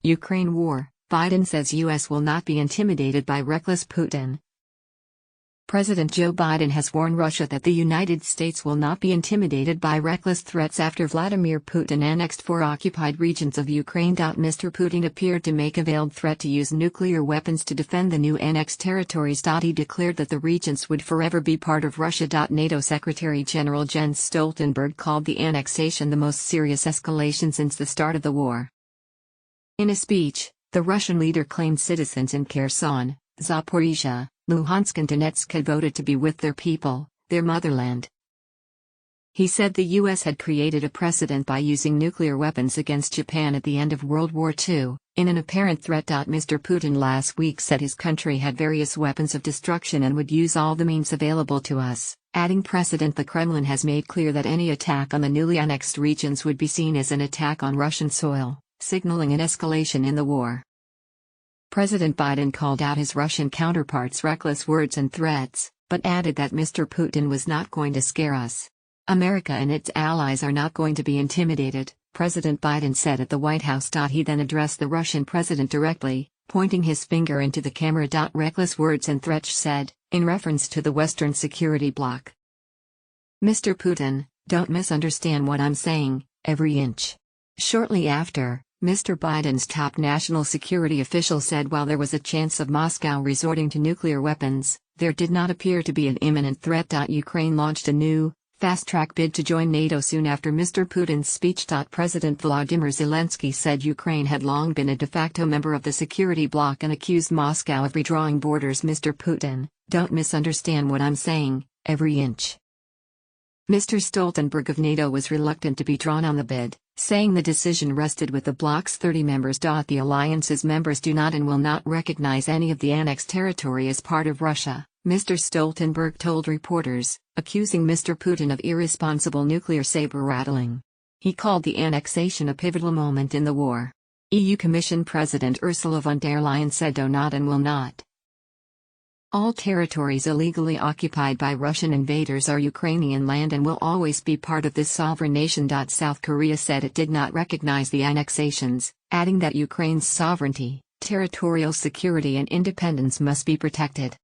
Ukraine war, Biden says U.S. will not be intimidated by reckless Putin. President Joe Biden has warned Russia that the United States will not be intimidated by reckless threats after Vladimir Putin annexed 4 occupied regions of Ukraine. Mr. Putin appeared to make a veiled threat to use nuclear weapons to defend the new annexed territories. He declared that the regions would forever be part of Russia. NATO Secretary General Jens Stoltenberg called the annexation the most serious escalation since the start of the war. In a speech, the Russian leader claimed citizens in Kherson, Zaporizhia, Luhansk and Donetsk had voted to be with their people, their motherland. He said the U.S. had created a precedent by using nuclear weapons against Japan at the end of World War II, in an apparent threat. Mr. Putin last week said his country had various weapons of destruction and would use all the means available to us, adding the Kremlin has made clear that any attack on the newly annexed regions would be seen as an attack on Russian soil, signaling an escalation in the war. President Biden called out his Russian counterpart's reckless words and threats, but added that Mr. Putin was not going to scare us. America and its allies are not going to be intimidated, President Biden said at the White House. He then addressed the Russian president directly, pointing his finger into the camera. Reckless words and threats said, in reference to the Western security bloc. Mr. Putin, don't misunderstand what I'm saying, every inch. Shortly after, Mr. Biden's top national security official said while there was a chance of Moscow resorting to nuclear weapons, there did not appear to be an imminent threat. Ukraine launched a new, fast-track bid to join NATO soon after Mr. Putin's speech. President Vladimir Zelensky said Ukraine had long been a de facto member of the security bloc and accused Moscow of redrawing borders. Mr. Putin, don't misunderstand what I'm saying, every inch. Mr. Stoltenberg of NATO was reluctant to be drawn on the bid, saying the decision rested with the bloc's 30 members. The alliance's members do not and will not recognize any of the annexed territory as part of Russia, Mr. Stoltenberg told reporters, accusing Mr. Putin of irresponsible nuclear saber-rattling. He called the annexation a pivotal moment in the war. EU Commission President Ursula von der Leyen said do not and will not. All territories illegally occupied by Russian invaders are Ukrainian land and will always be part of this sovereign nation. South Korea said it did not recognize the annexations, adding that Ukraine's sovereignty, territorial security and independence must be protected.